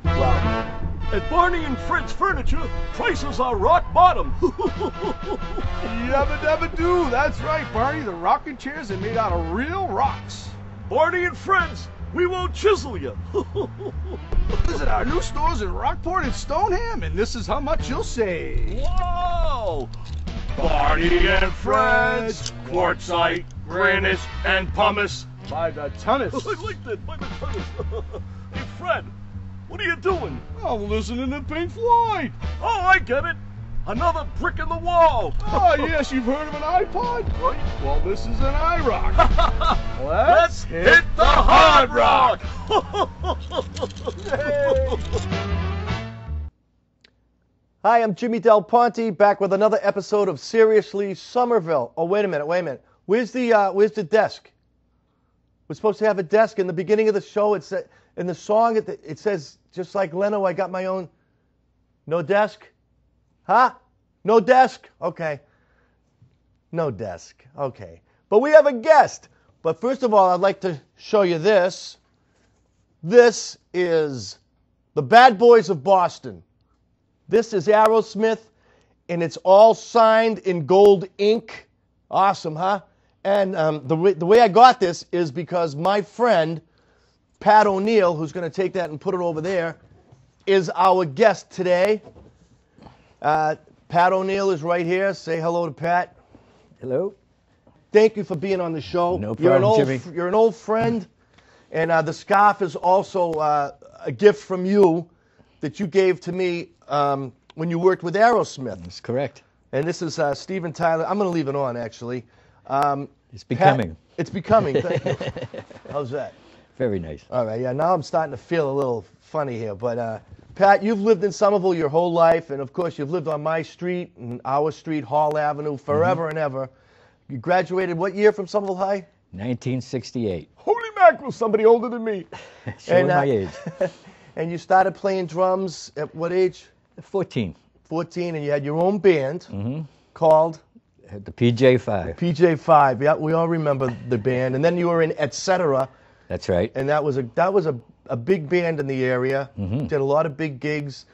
Wow. At Barney and Fred's Furniture, prices are rock bottom. Yabba dabba do. That's right, Barney. The rocking chairs are made out of real rocks. Barney and Fred's, we won't chisel you. Visit our new stores in Rockport and Stoneham, and this is how much you'll save. Wow! Barney and Fred's, quartzite, granite, and pumice. By the tennis. I like that, by the tennis. Hey, Fred, what are you doing? I'm listening to Pink Floyd. Oh, I get it. Another brick in the wall. Oh, yes, you've heard of an iPod? Right. Well, this is an iRock. Let's hit the hard rock. Hi, I'm Jimmy Del Ponte, back with another episode of Seriously Somerville. Oh, wait a minute. Where's the desk? We're supposed to have a desk in the beginning of the show. It's in the song. It says, just like Leno, I got my own. No desk? Huh? No desk? Okay. No desk. Okay. But we have a guest. But first of all, I'd like to show you this. This is the Bad Boys of Boston. This is Aerosmith, and it's all signed in gold ink. Awesome, huh? And the way I got this is because my friend, Pat O'Neill, who's going to take that and put it over there, is our guest today. Pat O'Neill is right here. Say hello to Pat. Hello. Thank you for being on the show. No problem, Jimmy. You're an old friend, and the scarf is also a gift from you that you gave to me when you worked with Aerosmith. That's correct. And this is Steven Tyler. I'm going to leave it on, actually. It's becoming. Pat, it's becoming. Thank you. How's that? Very nice. All right, yeah, now I'm starting to feel a little funny here. But, Pat, you've lived in Somerville your whole life, and, of course, you've lived on my street and our street, Hall Avenue, forever and ever. You graduated what year from Somerville High? 1968. Holy mackerel, somebody older than me. Showing my age. And you started playing drums at what age? 14. 14, and you had your own band called? The PJ5. PJ5, yeah, we all remember the band. And then you were in Etc. That's right. And that was a big band in the area. Did a lot of big gigs.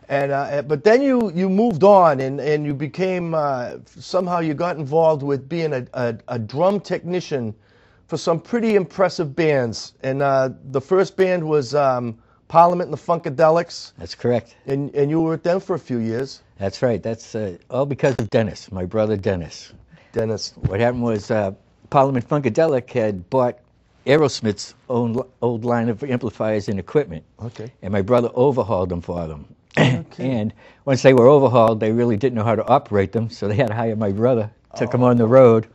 And but then you moved on and you became, somehow you got involved with being a drum technician for some pretty impressive bands. And the first band was Parliament and the Funkadelics. That's correct. And you were with them for a few years. That's right. That's all because of Dennis, my brother Dennis. Dennis. What happened was Parliament Funkadelic had bought Aerosmith's old line of amplifiers and equipment. Okay. And my brother overhauled them for them. Okay. And once they were overhauled, they really didn't know how to operate them, so they had to hire my brother, took him on the road.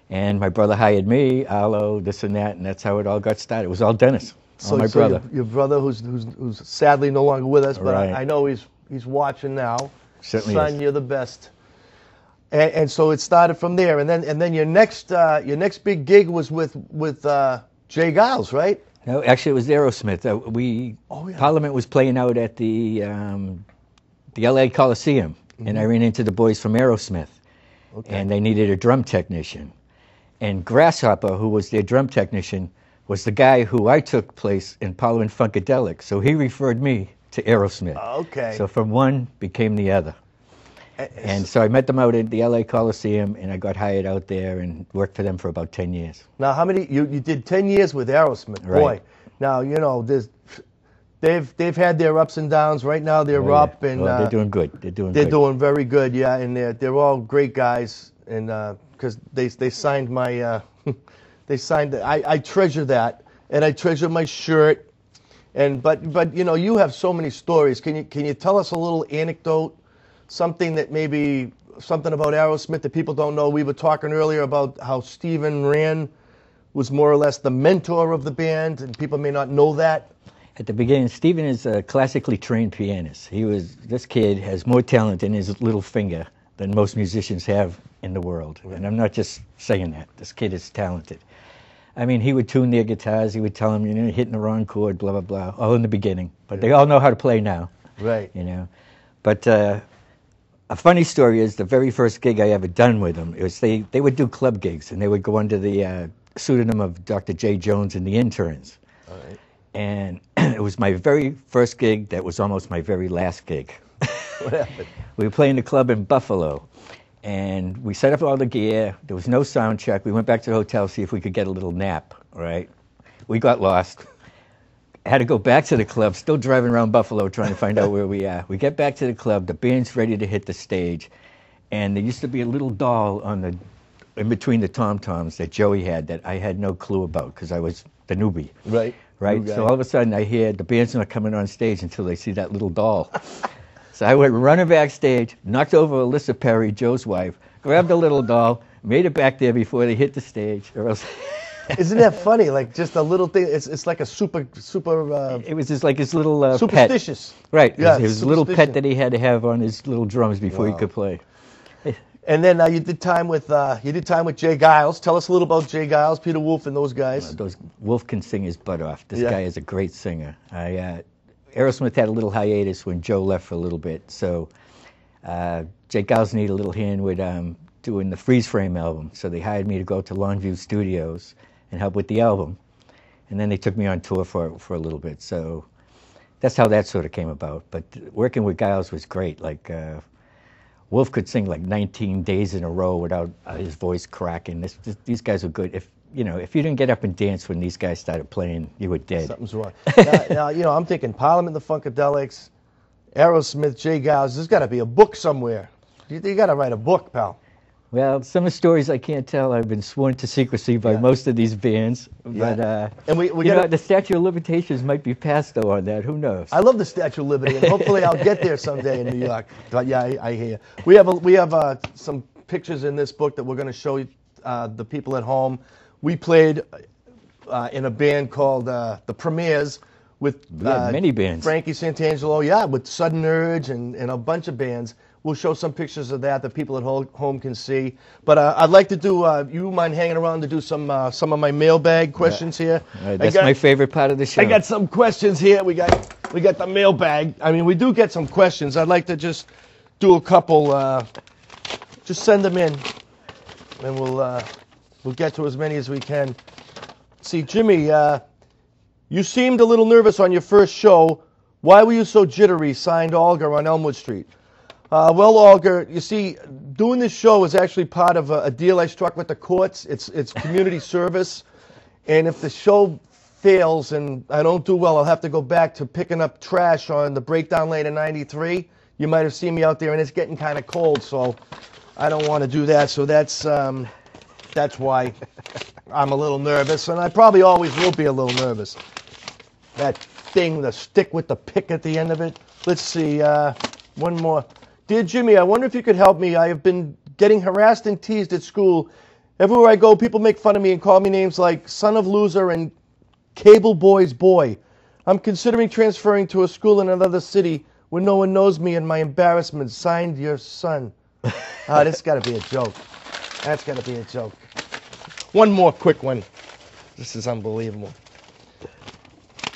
And my brother hired me, Arlo, this and that, and that's how it all got started. It was all Dennis, all my brother. Your brother, who's sadly no longer with us, but Right. I know he's watching now. Certainly Son, is. you're the best. And so it started from there. And then your next big gig was with Jay Giles, right? No, actually, it was Aerosmith. Parliament was playing out at the L.A. Coliseum, and I ran into the boys from Aerosmith, and they needed a drum technician. And Grasshopper, who was their drum technician, was the guy who I took place in Parliament Funkadelic, so he referred me to Aerosmith. Okay. So from one became the other. And so I met them out at the L.A. Coliseum, and I got hired out there and worked for them for about 10 years. Now, how many? You did 10 years with Aerosmith, boy. Right. Now they've had their ups and downs. Right now they're up, and well, they're doing good. They're doing very good, yeah. And they're all great guys, and because they signed my I treasure that, and I treasure my shirt, but you have so many stories. Can you tell us a little anecdote? Something about Aerosmith that people don't know. We were talking earlier about how Steven Rand was more or less the mentor of the band, and people may not know that. At the beginning, Steven is a classically trained pianist. This kid has more talent in his little finger than most musicians have in the world. Right. And I'm not just saying that. This kid is talented. I mean, he would tune their guitars. He would tell them, hitting the wrong chord, blah, blah, blah, all in the beginning. But they all know how to play now. Right. But a funny story is the very first gig I ever done with them, it was they would do club gigs, and they would go under the pseudonym of Dr. J. Jones and the Interns. All right. and it was my very first gig that was almost my very last gig. What happened? We were playing the club in Buffalo, and we set up all the gear. There was no sound check. We went back to the hotel to see if we could get a little nap, right? We got lost. Had to go back to the club, still driving around Buffalo trying to find out where we are. We get back to the club, the band's ready to hit the stage, and there used to be a little doll in between the tom-toms that Joey had that I had no clue about because I was the newbie. Right. Right? So all of a sudden I hear the band's not coming on stage until they see that little doll. So I went running backstage, knocked over Alyssa Perry, Joe's wife, grabbed the little doll, made it back there before they hit the stage, or else... Isn't that funny? Like just a little thing. It's like a super. It was just like his little superstitious. Pet. Right. Yeah, his little pet that he had to have on his little drums before he could play. And then you did time with Jay Giles. Tell us a little about Jay Giles, Peter Wolf, and those guys. Wolf can sing his butt off. This guy is a great singer. Aerosmith had a little hiatus when Joe left for a little bit, so Jay Giles needed a little hand with doing the Freeze Frame album. So they hired me to go to Longview Studios and help with the album. And then they took me on tour for a little bit. So that's how that sort of came about. But working with Giles was great. Like Wolf could sing like 19 days in a row without his voice cracking. These guys were good. If you didn't get up and dance when these guys started playing, you were dead. Something's wrong. Now, I'm thinking Parliament, the Funkadelics, Aerosmith, Jay Giles. There's got to be a book somewhere. You got to write a book, pal. Well, some of the stories I can't tell. I've been sworn to secrecy by most of these bands. But and the statute of limitations might be passed though on that. Who knows? I love the Statue of Liberty, and hopefully I'll get there someday in New York. But yeah, I hear you. We have some pictures in this book that we're going to show you, the people at home. We played in a band called the Premiers with many bands. Frankie Santangelo, with Sudden Urge and a bunch of bands. We'll show some pictures of that people at home can see. But I'd like to do, you mind hanging around to do some of my mailbag questions here? That's my favorite part of the show. I got some questions here. We got the mailbag. I mean, we do get some questions. I'd like to just do a couple. Just send them in, and we'll get to as many as we can. See, Jimmy, you seemed a little nervous on your first show. Why were you so jittery? Signed Olga on Elmwood Street. Well, Olga, you see, doing this show is actually part of a deal I struck with the courts. It's community service, and if the show fails and I don't do well, I'll have to go back to picking up trash on the breakdown lane in 93. You might have seen me out there, and it's getting kind of cold, so I don't want to do that. So that's why I'm a little nervous, and I probably always will be a little nervous. That thing, the stick with the pick at the end of it. Let's see, one more. Dear Jimmy, I wonder if you could help me. I have been getting harassed and teased at school. Everywhere I go, people make fun of me and call me names like son of loser and cable boy's boy. I'm considering transferring to a school in another city where no one knows me and my embarrassment. Signed, your son. This got to be a joke. That's got to be a joke. One more quick one. This is unbelievable.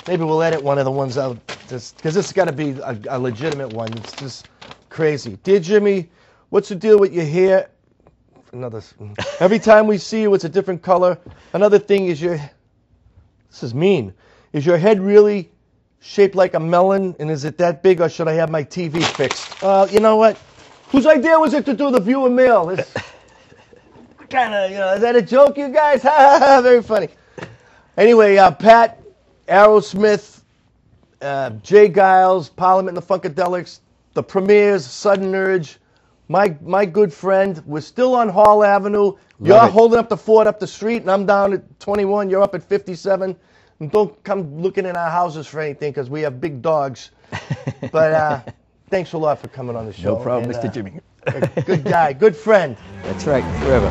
Maybe we'll edit one of the ones out because this has got to be a legitimate one. It's just crazy. Dear Jimmy, what's the deal with your hair? Every time we see you, it's a different color. Another thing is this is mean. Is your head really shaped like a melon, and is it that big, or should I have my TV fixed? You know what? Whose idea was it to do the viewer mail? This kind of, is that a joke, you guys? Ha ha ha! Very funny. Anyway, Pat, Aerosmith, Jay Giles, Parliament and the Funkadelics, the Premiers, Sudden Urge, my good friend. We're still on Hall Avenue. You're holding up the fort up the street, and I'm down at 21. You're up at 57. And don't come looking in our houses for anything because we have big dogs. But thanks a lot for coming on the show. No problem, Mr. Jimmy. Good guy, good friend. That's right, forever.